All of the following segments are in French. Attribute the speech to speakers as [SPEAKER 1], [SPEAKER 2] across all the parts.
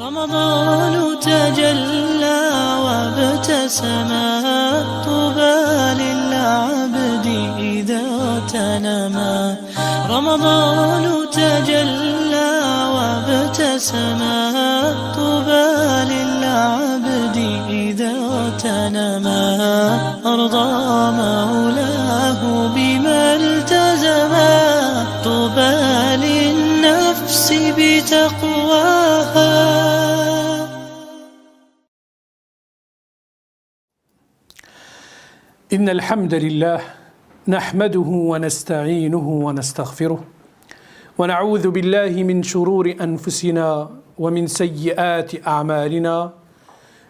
[SPEAKER 1] رمضان تجلى وابتسم طوبى للعبد إذا تنما رمضان تجلى وابتسم طوبى للعبد إذا تنما أرضى مولاه بما التزما طوبى للنفس بتقواها.
[SPEAKER 2] إن الحمد لله نحمده ونستعينه ونستغفره ونعوذ بالله من شرور أنفسنا ومن سيئات أعمالنا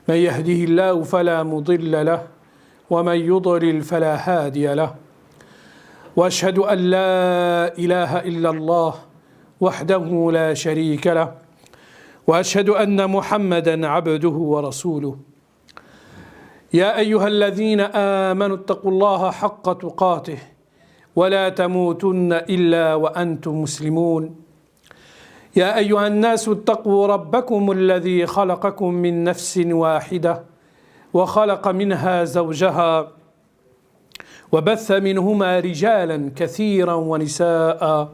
[SPEAKER 2] من يهده الله فلا مضل له ومن يضلل فلا هادي له وأشهد أن لا إله إلا الله وحده لا شريك له وأشهد أن محمدًا عبده ورسوله. يا أيها الذين آمنوا اتقوا الله حق تقاته ولا تموتن إلا وأنتم مسلمون. يا أيها الناس اتقوا ربكم الذي خلقكم من نفس واحدة وخلق منها زوجها وبث منهما رجالا كثيرا ونساء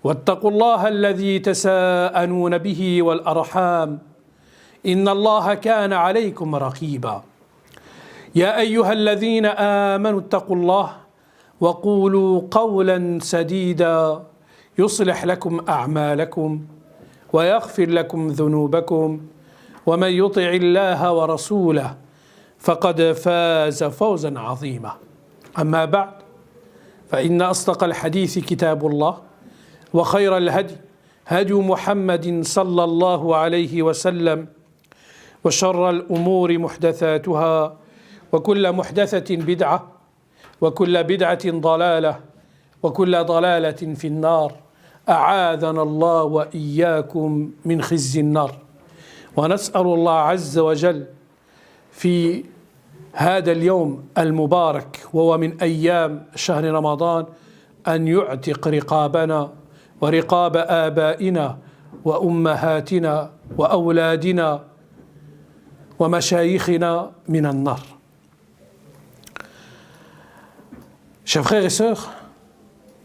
[SPEAKER 2] واتقوا الله الذي تساءلون به والأرحام إن الله كان عليكم رقيبا. يا أيها الذين آمنوا اتقوا الله وقولوا قولا سديدا يصلح لكم أعمالكم ويغفر لكم ذنوبكم ومن يطع الله ورسوله فقد فاز فوزا عظيما. أما بعد فإن أصدق الحديث كتاب الله وخير الهدي هدي محمد صلى الله عليه وسلم وشر الأمور محدثاتها وكل محدثة بدعة وكل بدعة ضلالة وكل ضلالة في النار أعاذنا الله وإياكم من خزي النار. ونسأل الله عز وجل في هذا اليوم المبارك وهو من أيام شهر رمضان أن يعتق رقابنا ورقاب آبائنا وأمهاتنا وأولادنا ومشايخنا من النار. Chers frères et sœurs,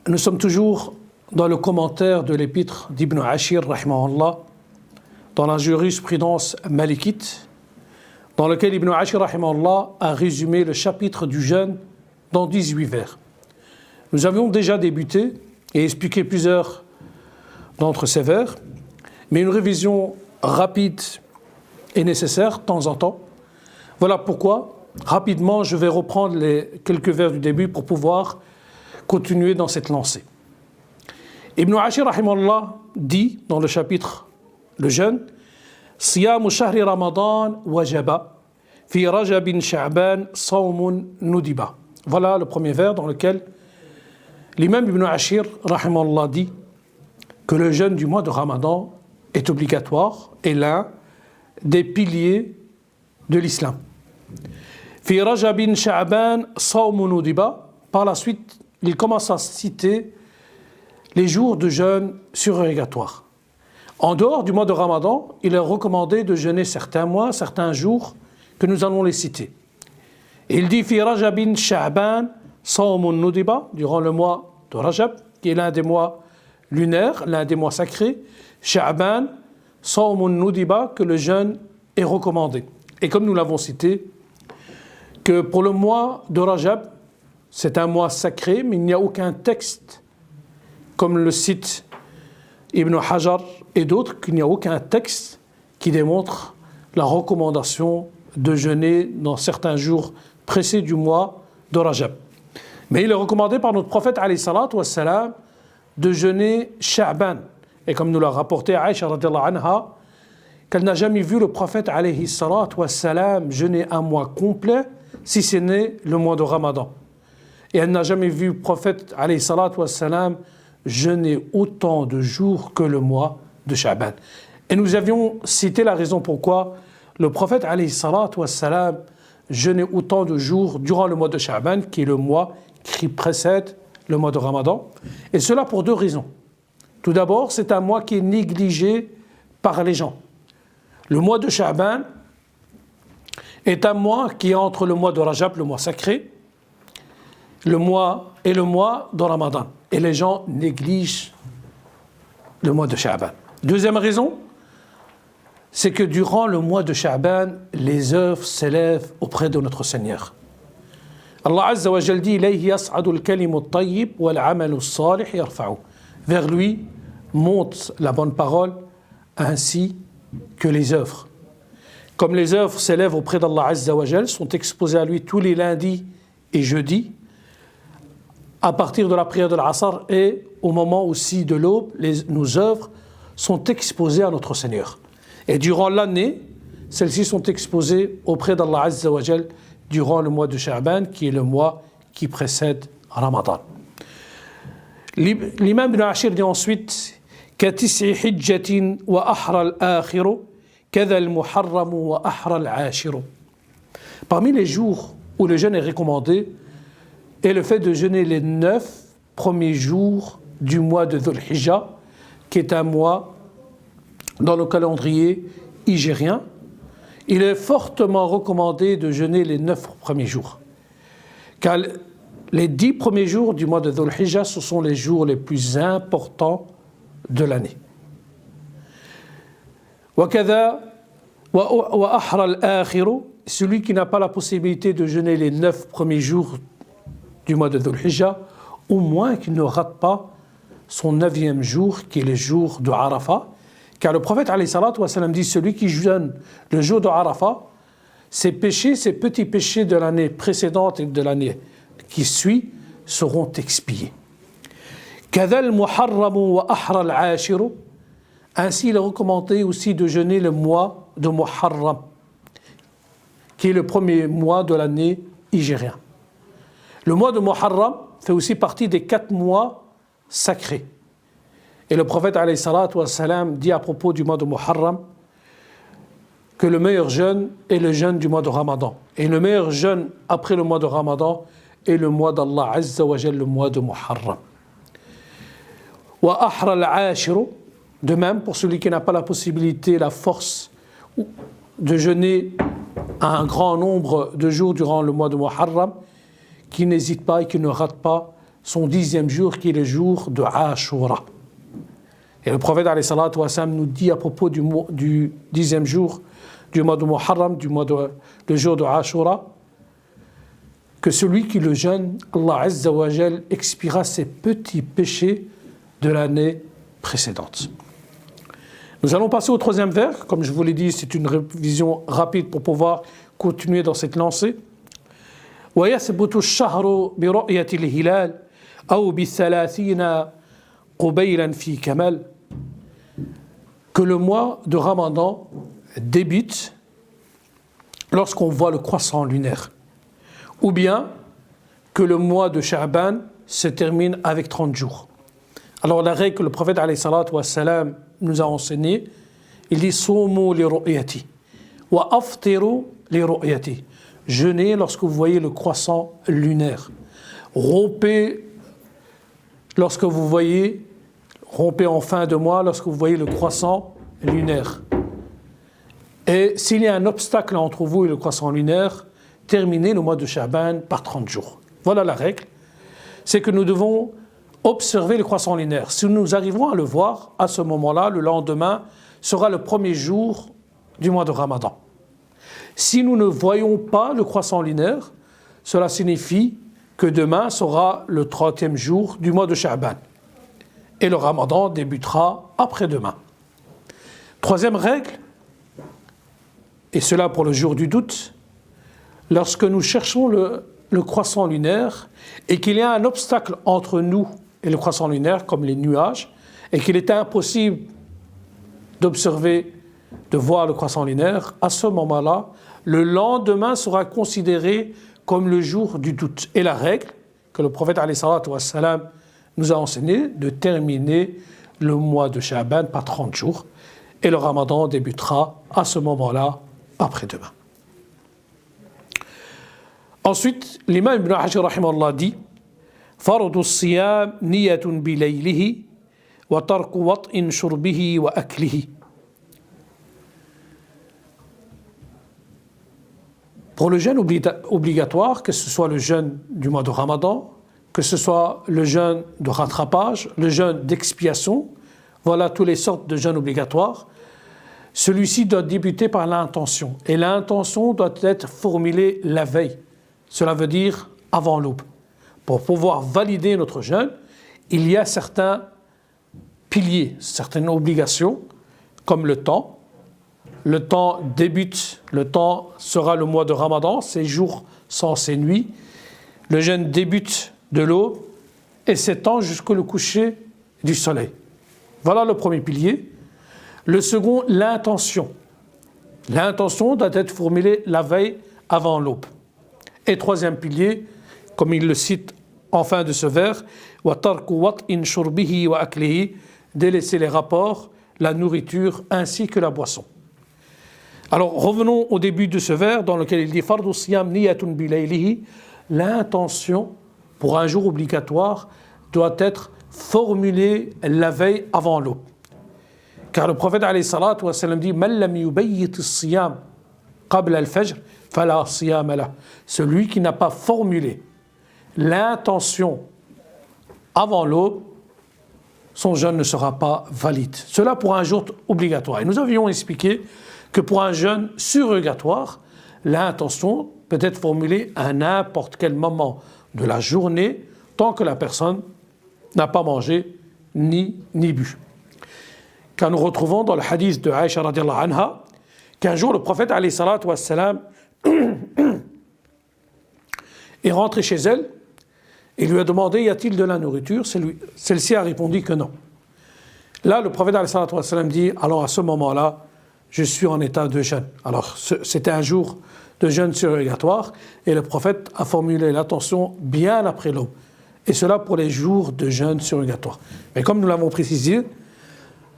[SPEAKER 2] nous sommes toujours dans le commentaire de l'épître d'Ibn Ashir, rahimahullah, dans la jurisprudence malikite, dans lequel Ibn Ashir, rahimahullah, a résumé le chapitre du jeûne dans 18 vers. Nous avions déjà débuté et expliqué plusieurs d'entre ces vers, mais une révision rapide est nécessaire de temps en temps. Voilà pourquoi, rapidement, je vais reprendre les quelques vers du début pour pouvoir continuer dans cette lancée. Ibn Ashir, rahimahullah, dit dans le chapitre le jeûne, Siyamu shahri Ramadan wajaba, fi rajabin sha'ban sawmun nudiba. Voilà le premier vers dans lequel l'imam Ibn Ashir, rahimahullah, dit que le jeûne du mois de Ramadan est obligatoire et l'un des piliers de l'islam. Fi rajabin sha'ban sawmun nudiba. Par la suite, il commence à citer les jours de jeûne surérogatoires. En dehors du mois de Ramadan, il est recommandé de jeûner certains mois, certains jours que nous allons les citer. Il dit Fi rajabin sha'ban sawmun nudiba, durant le mois de Rajab, qui est l'un des mois lunaires, l'un des mois sacrés, Sha'ban sawmun nudiba, que le jeûne est recommandé. Et comme nous l'avons cité, que pour le mois de Rajab, c'est un mois sacré, mais il n'y a aucun texte, comme le cite Ibn Hajar et d'autres, qu'il n'y a aucun texte qui démontre la recommandation de jeûner dans certains jours précis du mois de Rajab. Mais il est recommandé par notre prophète, alayhi salatu wassalam, de jeûner Sha'ban. Et comme nous l'a rapporté Aïcha radhiyallahu anha, qu'elle n'a jamais vu le prophète, alayhi salatu wassalam, jeûner un mois complet, si ce n'est le mois de Ramadan. Et elle n'a jamais vu le prophète, alayhi salatu wassalam, jeûner autant de jours que le mois de Sha'ban. Et nous avions cité la raison pourquoi le prophète, alayhi salatu wassalam, jeûner autant de jours durant le mois de Sha'ban, qui est le mois qui précède le mois de Ramadan. Et cela pour deux raisons. Tout d'abord, c'est un mois qui est négligé par les gens. Le mois de Sha'ban est un mois qui est entre le mois de Rajab, le mois sacré, le mois de Ramadan. Et les gens négligent le mois de Sha'ban. Deuxième raison, c'est que durant le mois de Sha'ban, les œuvres s'élèvent auprès de notre Seigneur. Allah Azza wa Jal dit ilayhi yas'adu al-kalimu at-tayyib wal 'amalu as-salih yarfa'u. Vers lui monte la bonne parole ainsi que les œuvres. Comme les œuvres s'élèvent auprès d'Allah Azza wa Jal, sont exposées à lui tous les lundis et jeudis, à partir de la prière de l'Asr et au moment aussi de l'aube, nos œuvres sont exposées à notre Seigneur. Et durant l'année, celles-ci sont exposées auprès d'Allah Azza wa Jal durant le mois de Sha'ban, qui est le mois qui précède Ramadan. L'imam Ibn Ashir dit ensuite كَتِسْعِ حِجَّةٍ وَأَحْرَى الْآخِرُ كَذَا الْمُحَرَّمُ وَأَحْرَى الْعَاشِرُ. Parmi les jours où le jeûne est recommandé est le fait de jeûner les 9 premiers jours du mois de Dhul Hijjah, qui est un mois dans le calendrier hijrien. Il est fortement recommandé de jeûner les 9 premiers jours. Car les 10 premiers jours du mois de Dhul Hijjah, ce sont les jours les plus importants de l'année. Celui qui n'a pas la possibilité de jeûner les 9 premiers jours du mois de Dhul Hijjah, au moins qu'il ne rate pas son 9e jour, qui est le jour de Arafat. Car le prophète alayhi salatu wa salam dit celui qui jeûne le jour de Arafat, ses péchés, ses petits péchés de l'année précédente et de l'année qui suit seront expiés. Kadhal muharramu wa ahra al-ashiru. Ainsi, il est recommandé aussi de jeûner le mois de Muharram, qui est le premier mois de l'année hijrien. Le mois de Muharram fait aussi partie des 4 mois sacrés. Et le prophète alayhi salatu wa salam dit à propos du mois de Muharram que le meilleur jeûne est le jeûne du mois de Ramadan. Et le meilleur jeûne après le mois de Ramadan est le mois d'Allah Azza wa Jal, le mois de Muharram. Wa ahra al-ashiru. De même, pour celui qui n'a pas la possibilité, la force de jeûner un grand nombre de jours durant le mois de Muharram, qui n'hésite pas et qui ne rate pas son 10e jour, qui est le jour de Ashura. Et le prophète alayhi salatu wa sallam nous dit à propos du 10e jour du mois de Muharram, le jour de Ashura, que celui qui le jeûne, Allah Azza wa Jal expiera ses petits péchés de l'année précédente. Nous allons passer au 3e vers. Comme je vous l'ai dit, c'est une révision rapide pour pouvoir continuer dans cette lancée. وَيَثْبُتُ الشَّهْرُ بِرُؤْيَةِ الْهِلَالِ أَوْ بِالثَّلَاثِينَ قُبَيْلًا فِي كَمَلٍ. Que le mois de Ramadan débute lorsqu'on voit le croissant lunaire, ou bien que le mois de Sha'ban se termine avec 30 jours. Alors la règle que le prophète alayhi salatu wa salam nous a enseignée, il dit Soumu li ru'yati wa aftiru li ru'yati. Jeûnez lorsque vous voyez le croissant lunaire. Rompez en fin de mois lorsque vous voyez le croissant lunaire. Et s'il y a un obstacle entre vous et le croissant lunaire, terminez le mois de Sha'ban par 30 jours. Voilà la règle. C'est que nous devons observer le croissant lunaire. Si nous arrivons à le voir, à ce moment-là, le lendemain sera le premier jour du mois de Ramadan. Si nous ne voyons pas le croissant lunaire, cela signifie que demain sera le 30e jour du mois de Sha'ban. Et le Ramadan débutera après-demain. 3e règle, et cela pour le jour du doute, lorsque nous cherchons le croissant lunaire et qu'il y a un obstacle entre nous et le croissant lunaire, comme les nuages, et qu'il est impossible de voir le croissant lunaire, à ce moment-là, le lendemain sera considéré comme le jour du doute. Et la règle que le prophète alayhi salatu wa salam nous a enseigné de terminer le mois de Sha'ban par 30 jours. Et le Ramadan débutera à ce moment-là, après-demain. Ensuite, l'imam Ibn Ashir rahimahullah dit فرض الصيام نية بليله وترك وطء شربه وأكله. Pour le jeûne obligatoire, que ce soit le jeûne du mois de Ramadan, que ce soit le jeûne de rattrapage, le jeûne d'expiation, voilà toutes les sortes de jeûnes obligatoires, celui-ci doit débuter par l'intention. Et l'intention doit être formulée la veille. Cela veut dire avant l'aube. Pour pouvoir valider notre jeûne, il y a certains piliers, certaines obligations, comme le temps. Le temps débute, le temps sera le mois de Ramadan, ces jours sans ces nuits. Le jeûne débute de l'aube et s'étend jusqu'au coucher du soleil. Voilà le premier pilier. Le second, l'intention. L'intention doit être formulée la veille avant l'aube. Et troisième pilier, comme il le cite en fin de ce vers, délaisser les rapports, la nourriture ainsi que la boisson. Alors revenons au début de ce vers dans lequel il dit Fardu siyam niyatun bilaylihi. L'intention pour un jour obligatoire doit être formulée la veille avant l'aube. Car le prophète alayhi salatu wa sallam dit Man lam yubayyit as-siyam qabla al-fajr fala siyam lah. Celui qui n'a pas formulé l'intention avant l'aube, son jeûne ne sera pas valide. Cela pour un jour obligatoire. Et nous avions expliqué que pour un jeûne surrogatoire, l'intention peut être formulée à n'importe quel moment de la journée, tant que la personne n'a pas mangé ni bu. Car nous retrouvons dans le hadith de Aïcha radiallahu anha qu'un jour le prophète alayhi salatu wassalam est rentré chez elle et lui a demandé y a-t-il de la nourriture. Celle-ci a répondu que non. Là le prophète alayhi salatu wassalam dit alors à ce moment-là je suis en état de jeûne. Alors c'était un jour de jeûne surrogatoire et le prophète a formulé l'intention bien après l'aube. Et cela pour les jours de jeûne surrogatoire. Mais comme nous l'avons précisé,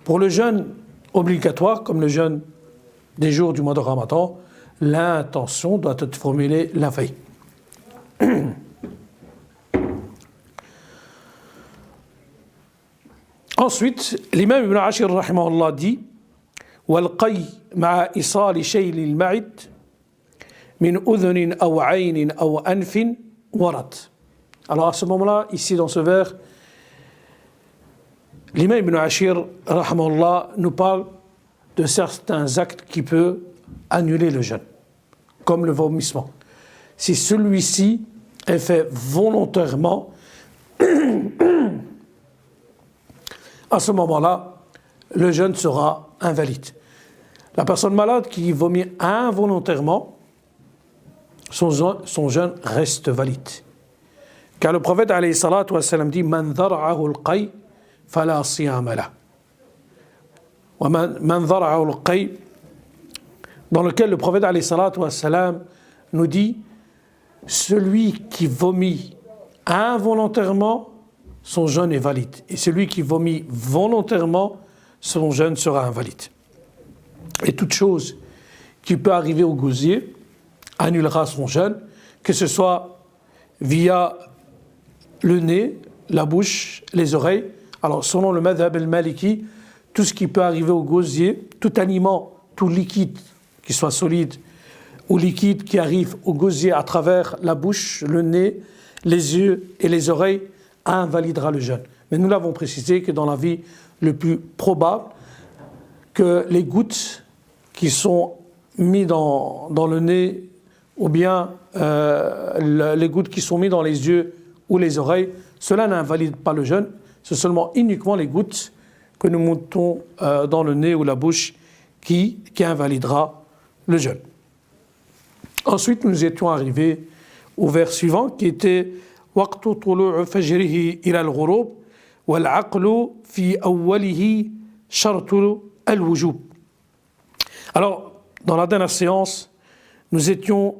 [SPEAKER 2] pour le jeûne obligatoire, comme le jeûne des jours du mois de Ramadan, l'intention doit être formulée la veille. Ensuite, l'imam Ibn Ashir rahimahullah dit وَالْقَيْ مَعَ إِصَالِ شَيْلِ الْمَعِدِ مِنْ أُذُنٍ أَوْ عَيْنٍ أَوْ أَنْفٍ وَرَدْ. Alors à ce moment-là, ici dans ce vers, l'imam Ibn Ashir rahimahullah nous parle de certains actes qui peuvent annuler le jeûne, comme le vomissement. Si celui-ci est fait volontairement, à ce moment-là, le jeûne sera invalide. La personne malade qui vomit involontairement, son jeûne reste valide. Car le prophète alayhi salatu wa sallam dit Man dhara'ahu al-qay fala siyama lah. Wa man dhara'ahu al-qay, dans lequel le prophète alayhi salatu wa sallam nous dit celui qui vomit involontairement, son jeûne est valide. Et celui qui vomit volontairement, son jeûne sera invalide. Et toute chose qui peut arriver au gosier annulera son jeûne, que ce soit via le nez, la bouche, les oreilles. Alors selon le madhab al-maliki, tout ce qui peut arriver au gosier, tout aliment, tout liquide, qui soit solide ou liquide, qui arrive au gosier à travers la bouche, le nez, les yeux et les oreilles, invalidera le jeûne. Mais nous l'avons précisé que dans la vie le plus probable, que les gouttes qui sont mises dans le nez ou bien les gouttes qui sont mises dans les yeux ou les oreilles, cela n'invalide pas le jeûne, c'est seulement uniquement les gouttes que nous mettons dans le nez ou la bouche qui invalidera le jeûne. Ensuite, nous étions arrivés au vers suivant qui était وقت طلوع فجره إلى الغروب والعقل في أوله شرط الوجوب. Alors, dans la dernière séance, nous étions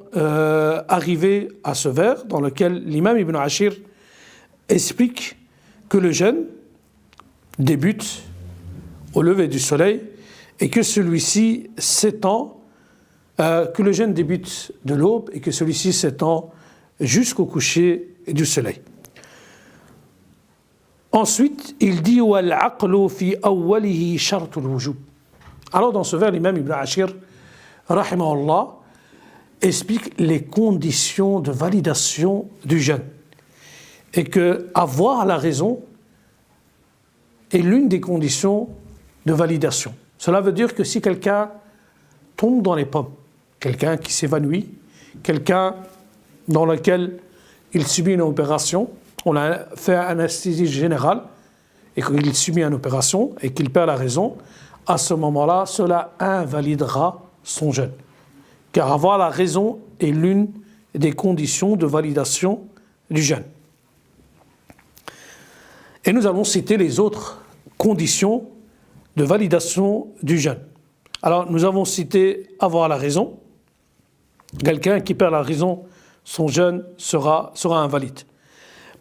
[SPEAKER 2] arrivés à ce vers dans lequel l'imam Ibn Ashir explique que le jeûne débute au lever du soleil et que celui-ci s'étend, que le jeûne débute de l'aube et que celui-ci s'étend jusqu'au coucher du soleil. Ensuite, il dit وَالْعَقْلُ فِي أَوَّلِهِ شَرْطُ الْوُجُوبِ. Alors dans ce vers, l'imam Ibn Ashir, rahimahullah, explique les conditions de validation du jeûne. Et que avoir la raison est l'une des conditions de validation. Cela veut dire que si quelqu'un tombe dans les pommes, quelqu'un qui s'évanouit, quelqu'un dans lequel il subit une opération, on a fait anesthésie générale et qu'il subit une opération et qu'il perd la raison, à ce moment-là, cela invalidera son jeûne. Car avoir la raison est l'une des conditions de validation du jeûne. Et nous allons citer les autres conditions de validation du jeûne. Alors, nous avons cité avoir la raison. Quelqu'un qui perd la raison, son jeûne sera invalide.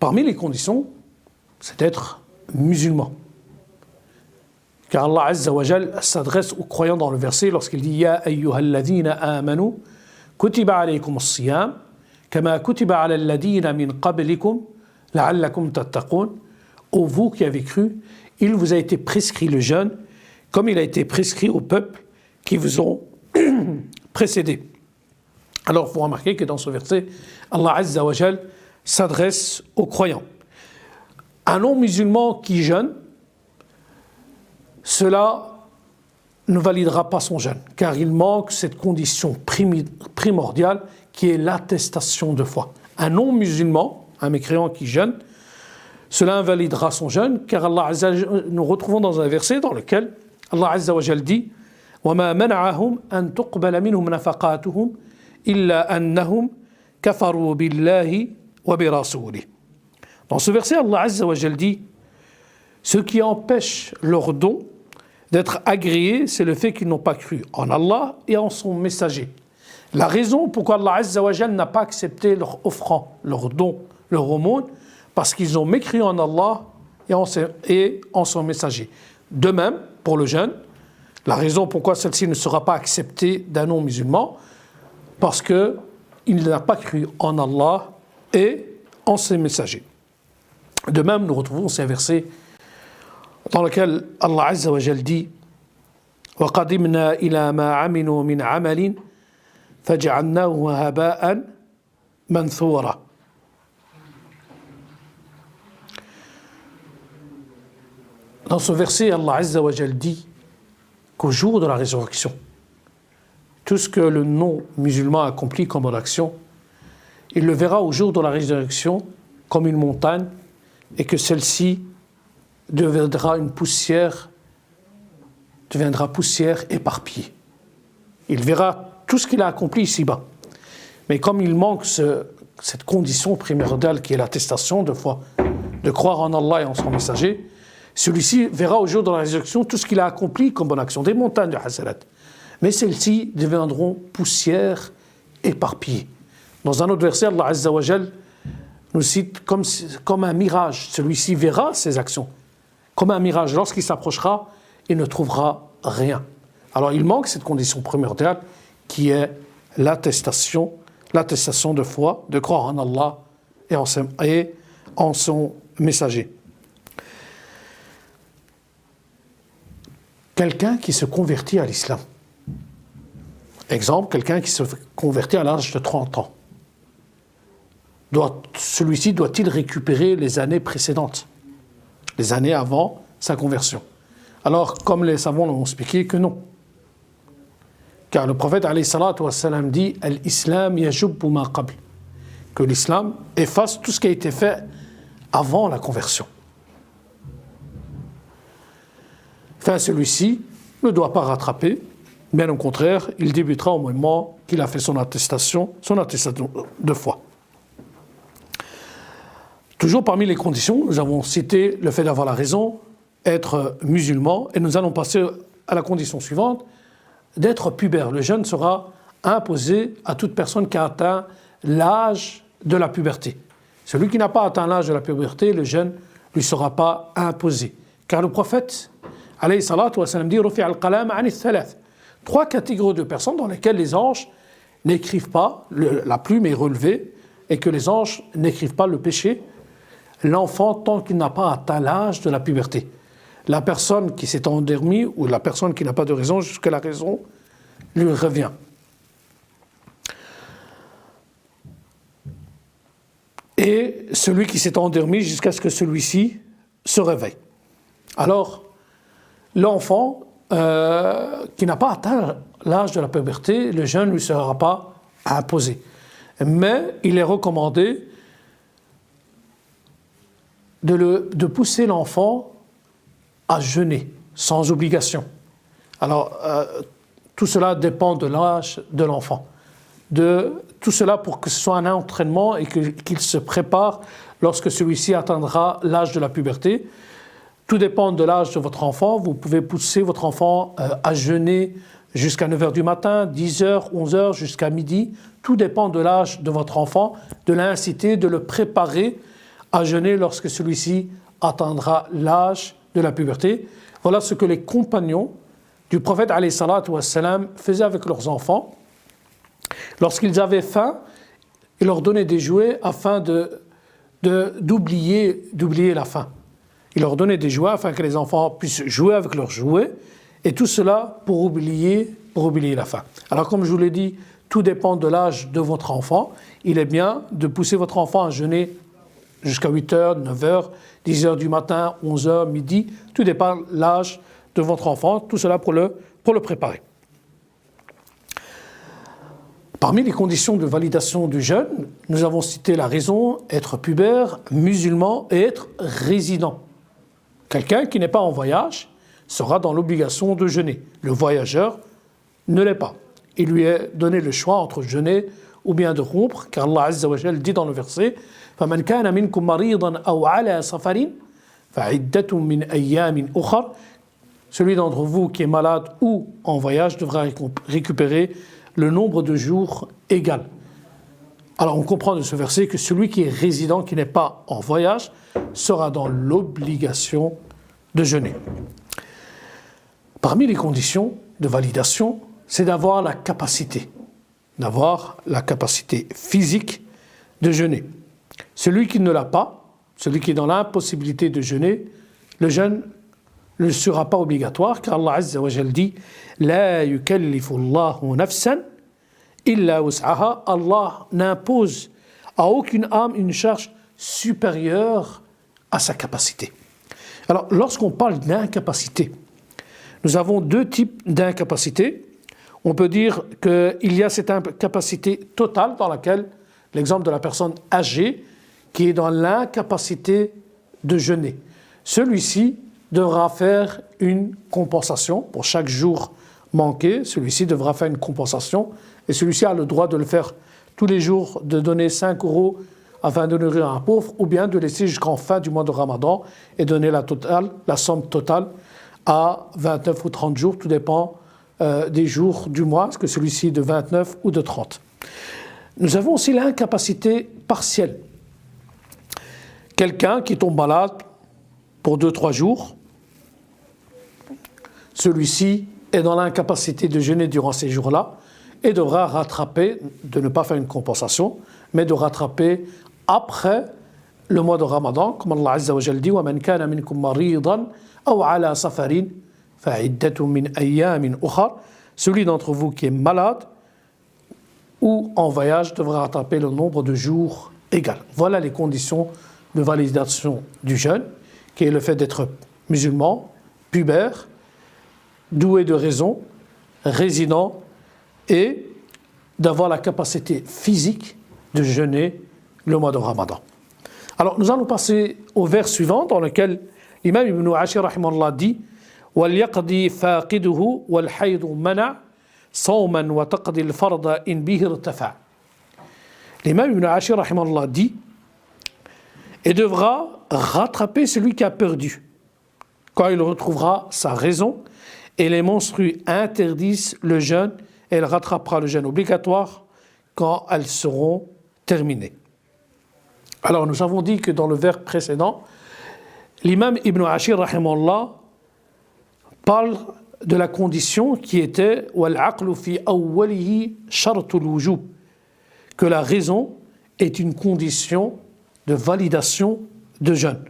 [SPEAKER 2] Parmi les conditions, c'est d'être musulman. Car Allah Azza wa Jal s'adresse aux croyants dans le verset lorsqu'il dit « Ya ayyuhalladhina amanu, kutiba alaykum as-siyam, kama kutiba ala alladhina min qablikum, la'allakum tattaqun » Ô vous qui avez cru, il vous a été prescrit le jeûne, comme il a été prescrit aux peuples qui vous ont précédés. Alors, il faut remarquer que dans ce verset, Allah Azza wa Jal s'adresse aux croyants. Un non-musulman qui jeûne, cela ne validera pas son jeûne, car il manque cette condition primordiale qui est l'attestation de foi. Un non-musulman, un mécréant qui jeûne, cela invalidera son jeûne, car Allah Azza wa Jal, nous retrouvons dans un verset dans lequel Allah Azza wa Jal dit وَمَا مَنَعَهُمْ أَن تُقْبَلَ مِنْهُمْ نَفَقَاتُهُمْ إِلَّا أَنَّهُمْ كَفَرُوا بِاللَّهِ وَبِرَسُولِهِ. Dans ce verset, Allah Azza wa Jal dit ce qui empêche leur don d'être agréé, c'est le fait qu'ils n'ont pas cru en Allah et en son messager. La raison pourquoi Allah Azza wa Jal n'a pas accepté leur offrande, leur don, leur aumône, parce qu'ils ont mécru en Allah et en son messager. De même, pour le jeûne, la raison pourquoi celle-ci ne sera pas acceptée d'un non-musulman, parce qu'il n'a pas cru en Allah et en ses messagers. De même, nous retrouvons ces versets dans lequel Allah Azza wa Jal dit وَقَدِمْنَا إِلَى مَا عَمِلُوا مِنْ عَمَلٍ فَجَعَلْنَاهُ هَبَاءً مَنْثُورًا. Dans ce verset, Allah Azza wa Jal dit qu'au jour de la résurrection, tout ce que le non-musulman a accompli comme action, il le verra au jour de la résurrection comme une montagne et que celle-ci deviendra poussière éparpillée. Il verra tout ce qu'il a accompli ici-bas. Mais comme il manque cette condition primordiale qui est l'attestation de foi, de croire en Allah et en son messager, celui-ci verra au jour de la résurrection tout ce qu'il a accompli comme bonne action, des montagnes de hasanat. Mais celles-ci deviendront poussière éparpillée. Dans un autre verset, Allah Azza wa Jal nous cite comme un mirage. Celui-ci verra ses actions comme un mirage. Lorsqu'il s'approchera, il ne trouvera rien. Alors il manque cette condition primordiale qui est l'attestation de foi, de croire en Allah et en son messager. Quelqu'un qui se convertit à l'islam. Exemple, quelqu'un qui se convertit à l'âge de 30 ans. Celui-ci doit-il récupérer les années précédentes, les années avant sa conversion? Alors, comme les savants l'ont expliqué, que non. Car le prophète alayhi salatu wa salam dit « Al-Islam yajubbu ma qabl » que l'islam efface tout ce qui a été fait avant la conversion. Enfin, celui-ci ne doit pas rattraper, bien au contraire, il débutera au moment qu'il a fait son attestation de foi. Toujours parmi les conditions, nous avons cité le fait d'avoir la raison, être musulman, et nous allons passer à la condition suivante, d'être pubère. Le jeûne sera imposé à toute personne qui a atteint l'âge de la puberté. Celui qui n'a pas atteint l'âge de la puberté, le jeûne ne lui sera pas imposé. Car le prophète alayhi salatu wa salam dit rufi al-qalam an al-thalath. 3 catégories de personnes dans lesquelles les anges n'écrivent pas, la plume est relevée, et que les anges n'écrivent pas le péché, l'enfant tant qu'il n'a pas atteint l'âge de la puberté. La personne qui s'est endormie ou la personne qui n'a pas de raison jusqu'à la raison lui revient. et celui qui s'est endormi jusqu'à ce que celui-ci se réveille. Alors, l'enfant qui n'a pas atteint l'âge de la puberté, le jeûne ne lui sera pas imposé. Mais il est recommandé de pousser l'enfant à jeûner, sans obligation. Alors, tout cela dépend de l'âge de l'enfant. Tout cela pour que ce soit un entraînement et qu'il se prépare lorsque celui-ci atteindra l'âge de la puberté. Tout dépend de l'âge de votre enfant. Vous pouvez pousser votre enfant à jeûner jusqu'à 9h du matin, 10h, 11h, jusqu'à midi. Tout dépend de l'âge de votre enfant, de l'inciter, de le préparer à jeûner lorsque celui-ci atteindra l'âge de la puberté. Voilà ce que les compagnons du prophète alayhi salatu wassalam faisaient avec leurs enfants. Lorsqu'ils avaient faim, ils leur donnaient des jouets afin d'oublier la faim. Ils leur donnaient des jouets afin que les enfants puissent jouer avec leurs jouets, et tout cela pour oublier la faim. Alors comme je vous l'ai dit, tout dépend de l'âge de votre enfant. Il est bien de pousser votre enfant à jeûner jusqu'à 8h, 9h, 10h du matin, 11h, midi. Tout dépend de l'âge de votre enfant. Tout cela pour le préparer. Parmi les conditions de validation du jeûne, nous avons cité la raison, être pubère, musulman et être résident. Quelqu'un qui n'est pas en voyage sera dans l'obligation de jeûner. Le voyageur ne l'est pas. Il lui est donné le choix entre jeûner ou bien de rompre, car Allah Azza wa Jal dit dans le verset فَمَنْ كَانَ مِنْكُمْ مَرِيضًا أَوْ عَلَى سَفَرٍ فَعِدَّةٌ مِنْ أَيَّامٍ أُخَرٍ. Celui d'entre vous qui est malade ou en voyage devra récupérer le nombre de jours égal. Alors on comprend de ce verset que celui qui est résident, qui n'est pas en voyage, sera dans l'obligation de jeûner. Parmi les conditions de validation, c'est d'avoir la capacité physique de jeûner. Celui qui ne l'a pas, celui qui est dans l'impossibilité de jeûner, le jeûne ne sera pas obligatoire, car Allah Azza wa Jal dit « La yukallifu Allahu nafsan illa wus'aha » Allah n'impose à aucune âme une charge supérieure à sa capacité. Alors, lorsqu'on parle d'incapacité, nous avons deux types d'incapacité. On peut dire qu'il y a cette incapacité totale dans laquelle, l'exemple de la personne âgée qui est dans l'incapacité de jeûner. Celui-ci devra faire une compensation pour chaque jour manqué. Celui-ci devra faire une compensation et celui-ci a le droit de le faire tous les jours, de donner 5 € afin de nourrir un pauvre, ou bien de laisser jusqu'en fin du mois de Ramadan et donner la somme totale à 29 ou 30 jours, tout dépend des jours du mois, est-ce que celui-ci est de 29 ou de 30. Nous avons aussi l'incapacité partielle. Quelqu'un qui tombe malade pour 2-3 jours, celui-ci est dans l'incapacité de jeûner durant ces jours-là et devra rattraper, de ne pas faire une compensation, mais de rattraper après le mois de Ramadan, comme Allah Azza wa Jal dit وَمَنْ كَانَ مِنْكُمْ مَرِيضًا أَوْ عَلَى سَفَرٍ فَعِدَّةٌ مِنْ أَيَّامٍ أُخَرٍ. Celui d'entre vous qui est malade ou en voyage devra rattraper le nombre de jours égal. Voilà les conditions de validation du jeûne, qui est le fait d'être musulman, pubère, doué de raison, résident et d'avoir la capacité physique de jeûner le mois de Ramadan. Alors nous allons passer au vers suivant dans lequel l'imam Ibn Ashir rahimahullah dit وَلْيَقْضِي فَاقِدُهُ وَالْحَيْضُ مَنَعْ صَوْمًا وَتَقْضِي الْفَرْضَ إِنْ بِهِ ارْتَفَعْ. L'imam Ibn Ashir rahimahullah dit et devra rattraper celui qui a perdu quand il retrouvera sa raison, et les menstrues interdisent le jeûne et il rattrapera le jeûne obligatoire quand elles seront terminées. Alors nous avons dit que dans le vers précédent, l'imam Ibn Ashir rahimahullah parle de la condition qui était وَالْعَقْلُ فِي أَوَّلِهِ شَرْطُ الْوُجُوبِ, que la raison est une condition de validation de jeûne.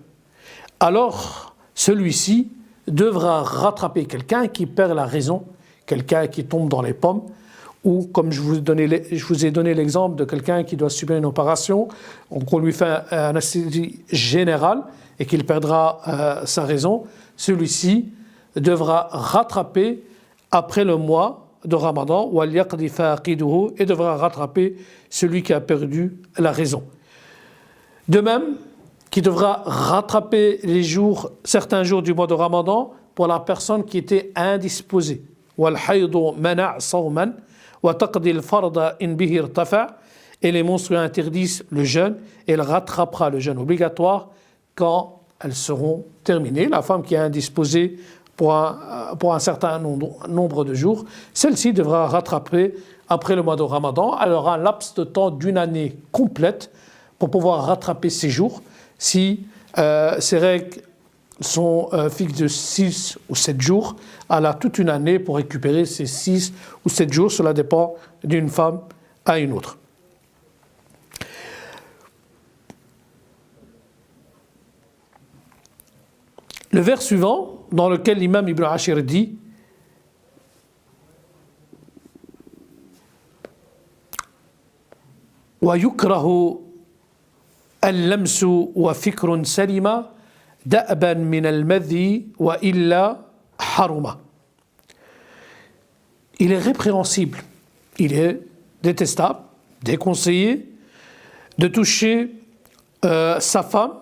[SPEAKER 2] Alors celui-ci devra rattraper quelqu'un qui perd la raison, quelqu'un qui tombe dans les pommes, ou comme je vous ai donné l'exemple de quelqu'un qui doit subir une opération, donc on lui fait un anesthésie générale et qu'il perdra sa raison, celui-ci devra rattraper après le mois de Ramadan, et devra rattraper celui qui a perdu la raison. De même, qui devra rattraper certains jours du mois de Ramadan pour la personne qui était indisposée. Et les menstrues interdisent le jeûne et elle rattrapera le jeûne obligatoire quand elles seront terminées. La femme qui est indisposée pour un certain nombre de jours, celle-ci devra rattraper après le mois de Ramadan. Elle aura un laps de temps d'une année complète pour pouvoir rattraper ses jours. Si ces règles sont fixes de 6 ou 7 jours, elle a toute une année pour récupérer ces 6 ou 7 jours. Cela dépend d'une femme à une autre. Le vers suivant, dans lequel l'imam Ibn Ashir dit وَيُكْرَهُ اللمس وفكر سلم دأبا من المذي وإلا حرم. Il est répréhensible, il est détestable, déconseillé de toucher sa femme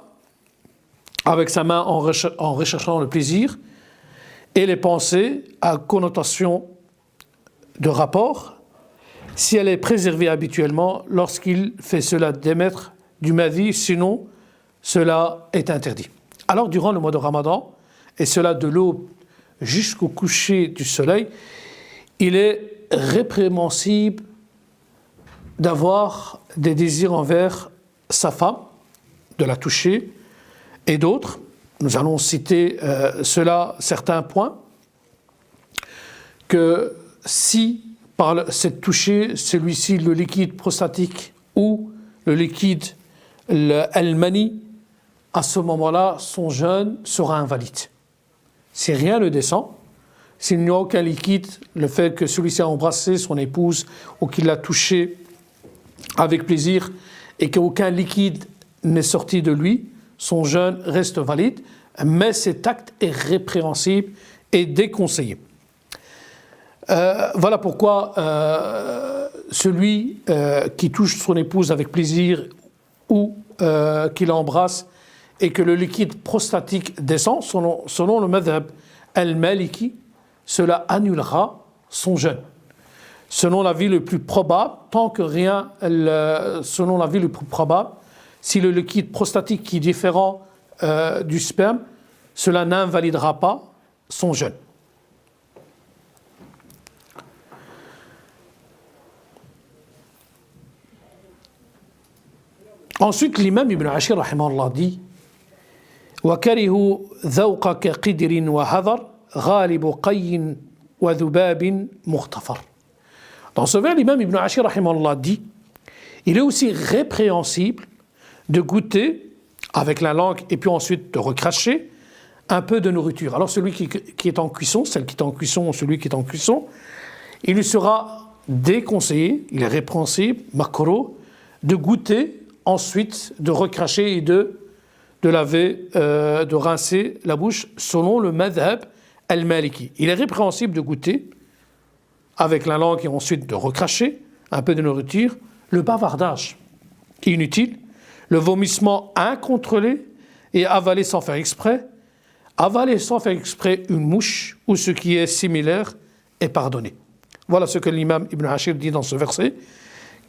[SPEAKER 2] avec sa main en recherchant le plaisir et les pensées à connotation de rapport si elle est préservée habituellement lorsqu'il fait cela d'émettre du madhi, sinon cela est interdit. Alors durant le mois de Ramadan, et cela de l'aube jusqu'au coucher du soleil, il est répréhensible d'avoir des désirs envers sa femme, de la toucher, et d'autres. Nous allons citer certains points, que si par cette toucher, celui-ci, le liquide prostatique ou le liquide al-mani, à ce moment-là, son jeûne sera invalide. Si rien ne descend, s'il n'y a aucun liquide, le fait que celui-ci a embrassé son épouse ou qu'il l'a touché avec plaisir et qu'aucun liquide n'est sorti de lui, son jeûne reste valide, mais cet acte est répréhensible et déconseillé. Voilà pourquoi celui qui touche son épouse avec plaisir ou qui l'embrasse et que le liquide prostatique descend, selon le madhab al-maliki, cela annulera son jeûne. Selon l'avis le plus probable, selon l'avis le plus probable, si le liquide prostatique qui est différent du sperme, cela n'invalidera pas son jeûne. Ensuite, l'imam Ibn Ashir rahimahullah dit وَكَرِهُ ذَوْقَ كَقِدْرٍ وَهَذَرٍ غَالِبُ قَيٍّ وَذُبَابٍ مُغْتَفَرٍ. Dans ce vers, l'imam Ibn Ashir rahimahullah dit il est aussi répréhensible de goûter avec la langue et puis ensuite de recracher un peu de nourriture. Alors celui qui est en cuisson, celle qui est en cuisson ou celui qui est en cuisson, il lui sera déconseillé, il est répréhensible, makro, de goûter, ensuite de recracher et de laver, de rincer la bouche selon le madhab al-maliki. Il est répréhensible de goûter avec la langue et ensuite de recracher un peu de nourriture, le bavardage inutile, le vomissement incontrôlé et avaler sans faire exprès. Avaler sans faire exprès une mouche ou ce qui est similaire est pardonné. Voilà ce que l'imam Ibn Ashir dit dans ce verset,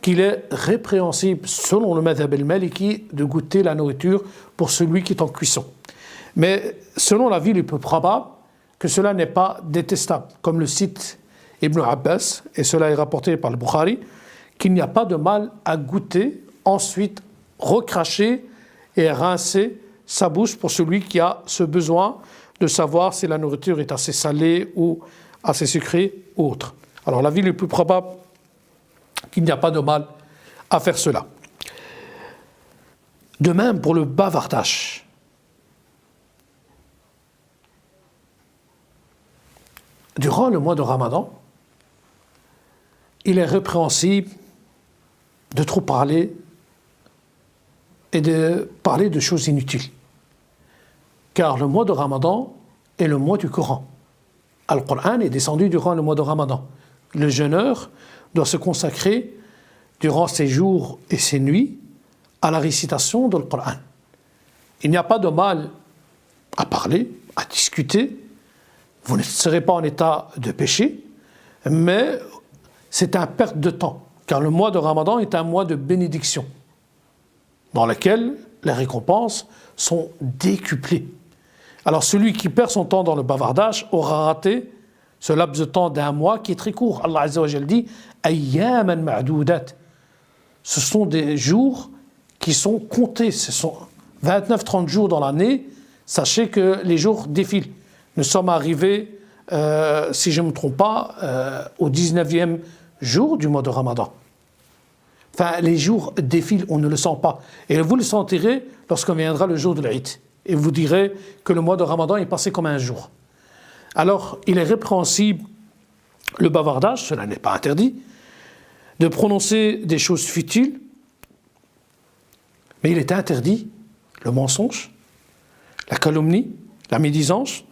[SPEAKER 2] qu'il est répréhensible selon le madhab al-maliki de goûter la nourriture pour celui qui est en cuisson. Mais selon l'avis le plus probable, que cela n'est pas détestable, comme le cite Ibn Abbas, et cela est rapporté par le Bukhari, qu'il n'y a pas de mal à goûter, ensuite recracher et rincer sa bouche pour celui qui a ce besoin de savoir si la nourriture est assez salée ou assez sucrée ou autre. Alors l'avis le plus probable, qu'il n'y a pas de mal à faire cela. De même pour le bavardage. Durant le mois de Ramadan, il est répréhensible de trop parler et de parler de choses inutiles. Car le mois de Ramadan est le mois du Coran. Al-Qur'an est descendu durant le mois de Ramadan. Le jeûneur doit se consacrer durant ses jours et ses nuits à la récitation de l'Qur'an. Il n'y a pas de mal à parler, à discuter. Vous ne serez pas en état de péché, mais c'est une perte de temps, car le mois de Ramadan est un mois de bénédiction, dans lequel les récompenses sont décuplées. Alors celui qui perd son temps dans le bavardage aura raté ce laps de temps d'un mois qui est très court. Allah Azza wa Jal dit « Ayyaman ma'doudat ». Ce sont des jours qui sont comptés, ce sont 29-30 jours dans l'année. Sachez que les jours défilent. Nous sommes arrivés, si je ne me trompe pas, au 19e jour du mois de Ramadan. Enfin, les jours défilent, on ne le sent pas. Et vous le sentirez lorsqu'on viendra le jour de l'Aïd. Et vous direz que le mois de Ramadan est passé comme un jour. Alors, il est répréhensible le bavardage, cela n'est pas interdit, de prononcer des choses futiles, mais il est interdit le mensonge, la calomnie, la médisance,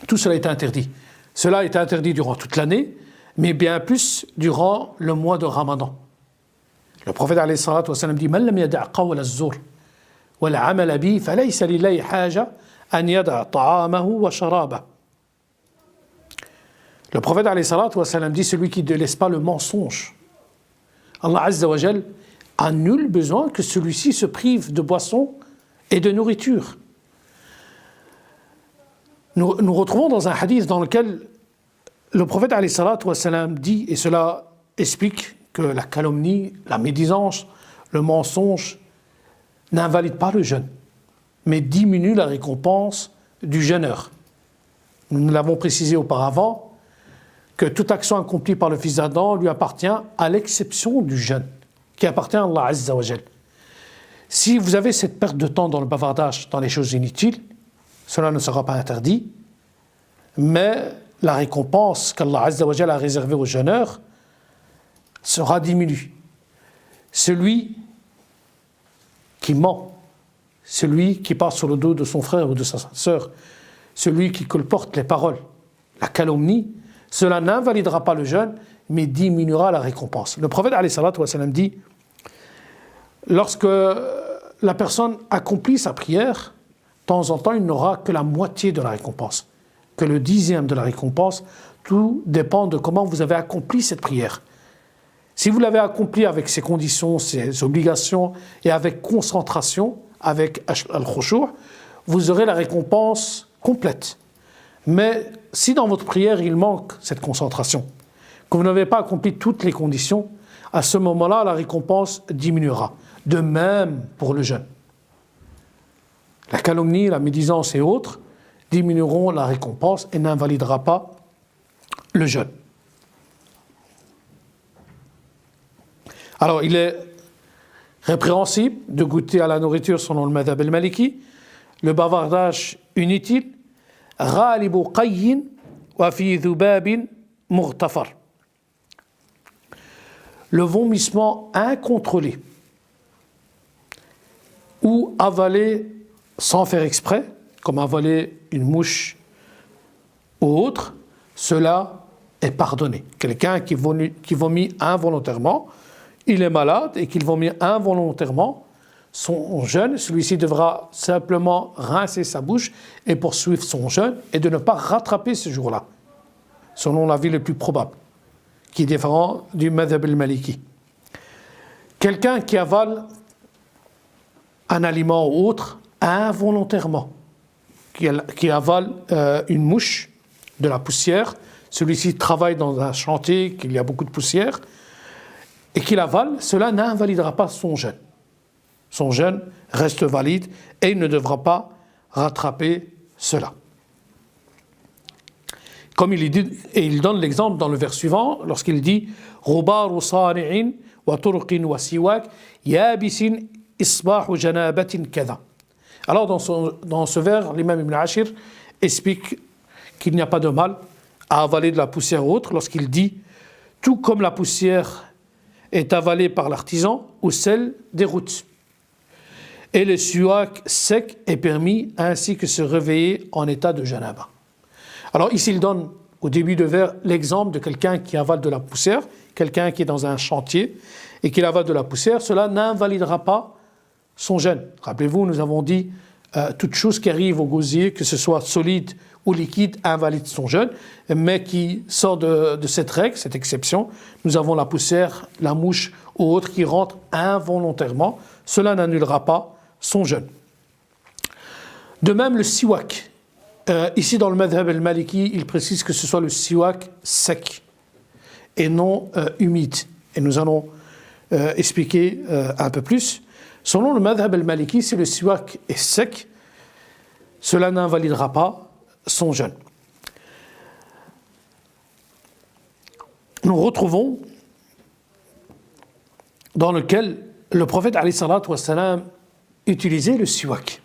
[SPEAKER 2] tout cela est interdit. Cela est interdit durant toute l'année, mais bien plus durant le mois de Ramadan. Le prophète alayhi salatu wa sallam dit « Man lam yada' qawla az-zur wa al-'amala bi falaysa lillahi haja an yada' ta'amahu wa sharabah » Le prophète alayhi salatu wa sallam dit « Celui qui ne laisse pas le mensonge, Allah Azza wa Jal a nul besoin que celui-ci se prive de boissons et de nourriture. » Nous retrouvons dans un hadith dans lequel le prophète alayhi salatu wa sallam dit, et cela explique que la calomnie, la médisance, le mensonge n'invalide pas le jeûne, mais diminue la récompense du jeûneur. Nous l'avons précisé auparavant que toute action accomplie par le fils d'Adam lui appartient à l'exception du jeûne, qui appartient à Allah Azza wa Jal. Si vous avez cette perte de temps dans le bavardage, dans les choses inutiles, cela ne sera pas interdit, mais la récompense qu'Allah Azza wa Jal a réservée aux jeûneurs sera diminuée. Celui qui ment, celui qui passe sur le dos de son frère ou de sa sœur, celui qui colporte les paroles, la calomnie, cela n'invalidera pas le jeûne, mais diminuera la récompense. Le prophète alayhi salatu wa sallam dit, lorsque la personne accomplit sa prière, de temps en temps, il n'aura que la moitié de la récompense, que le 10e de la récompense. Tout dépend de comment vous avez accompli cette prière. Si vous l'avez accomplie avec ses conditions, ses obligations et avec concentration, avec al-khushu', vous aurez la récompense complète. Mais si dans votre prière il manque cette concentration, que vous n'avez pas accompli toutes les conditions, à ce moment-là la récompense diminuera. De même pour le jeûne. La calomnie, la médisance et autres diminueront la récompense et n'invalidera pas le jeûne. Alors, il est répréhensible de goûter à la nourriture selon le madhab al-maliki, le bavardage inutile, ghalibu qayyin wa fi dhubabin mughtafar. Le vomissement incontrôlé ou avaler sans faire exprès, comme avaler une mouche ou autre, cela est pardonné. Quelqu'un qui vomit involontairement, il est malade et qu'il vomit involontairement, son jeûne, celui-ci devra simplement rincer sa bouche et poursuivre son jeûne et de ne pas rattraper ce jour-là, selon l'avis le plus probable, qui est différent du madhab al-maliki. Quelqu'un qui avale un aliment ou autre involontairement, qui avale une mouche, de la poussière, celui-ci travaille dans un chantier, qu'il y a beaucoup de poussière, et qu'il avale, cela n'invalidera pas son jeûne. Son jeûne reste valide et il ne devra pas rattraper cela. Comme il dit, et il donne l'exemple dans le vers suivant, lorsqu'il dit « Rubaru sani'in wa turqin wa siwak yabisin isbahu janabatin kada ». Alors dans ce vers, l'imam Ibn Ashir explique qu'il n'y a pas de mal à avaler de la poussière ou autre lorsqu'il dit « tout comme la poussière est avalée par l'artisan ou celle des routes. Et le siwak sec est permis ainsi que se réveiller en état de janaba. Alors ici, il donne au début de vers l'exemple de quelqu'un qui avale de la poussière, quelqu'un qui est dans un chantier et qui avale de la poussière, cela n'invalidera pas son jeûne. Rappelez-vous, nous avons dit toute chose qui arrive au gosier, que ce soit solide ou liquide, invalide son jeûne, mais qui sort de cette règle, cette exception, nous avons la poussière, la mouche ou autre qui rentre involontairement, cela n'annulera pas son jeûne. De même, le siwak. Ici, dans le madhab al-maliki, il précise que ce soit le siwak sec et non humide. Et nous allons expliquer un peu plus. Selon le madhab al-maliki, si le siwak est sec, cela n'invalidera pas son jeûne. Nous retrouvons dans lequel le prophète alayhi salatu wassalam utilisait le siwak.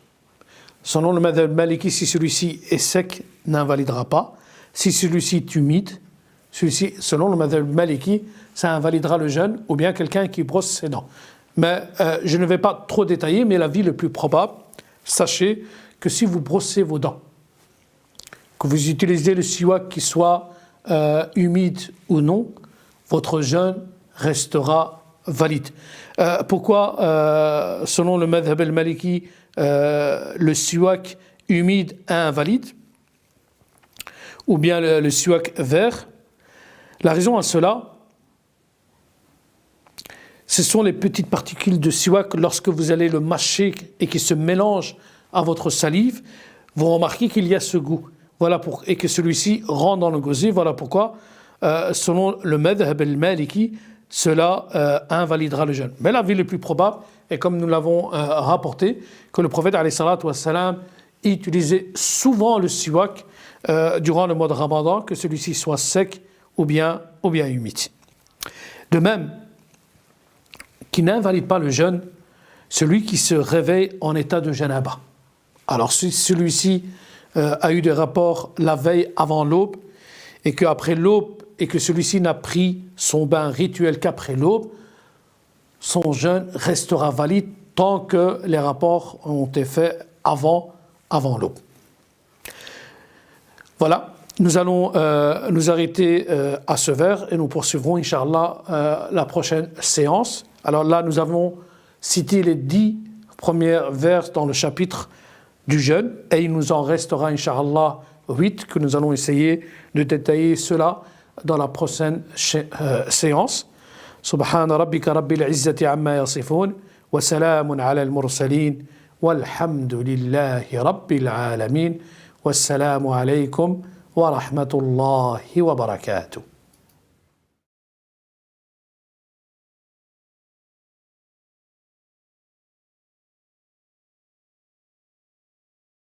[SPEAKER 2] Selon le madhab maliki, si celui-ci est sec, n'invalidera pas. Si celui-ci est humide, celui-ci, selon le madhab maliki, ça invalidera le jeûne, ou bien quelqu'un qui brosse ses dents. Mais je ne vais pas trop détailler, mais l'avis le plus probable, sachez que si vous brossez vos dents, que vous utilisez le siwak qui soit humide ou non, votre jeûne restera valide. Pourquoi, selon le madhab al-maliki, le siwak humide est invalide, ou bien le siwak vert? La raison à cela, ce sont les petites particules de siwak, lorsque vous allez le mâcher et qui se mélangent à votre salive, vous remarquez qu'il y a ce goût. Voilà et que celui-ci rentre dans le gosier. Voilà pourquoi, selon le madhab al-maliki, cela invalidera le jeûne. Mais l'avis le plus probable, et comme nous l'avons rapporté, que le prophète alayhi salatu wassalam utilisait souvent le siwak durant le mois de Ramadan, que celui-ci soit sec ou bien humide. De même, qui n'invalide pas le jeûne, celui qui se réveille en état de janaba. Alors si celui-ci a eu des rapports la veille avant l'aube, et qu'après l'aube, et que celui-ci n'a pris son bain rituel qu'après l'aube, son jeûne restera valide tant que les rapports ont été faits avant l'aube. Voilà, nous allons nous arrêter à ce vers et nous poursuivrons, Inch'Allah, la prochaine séance. Alors là, nous avons cité les 10 premiers vers dans le chapitre du jeûne et il nous en restera, Inch'Allah, 8 que nous allons essayer de détailler cela dans la prochaine séance. سبحان ربك رب العزة عما يصفون وسلام على المرسلين والحمد لله رب العالمين والسلام عليكم ورحمة الله وبركاته.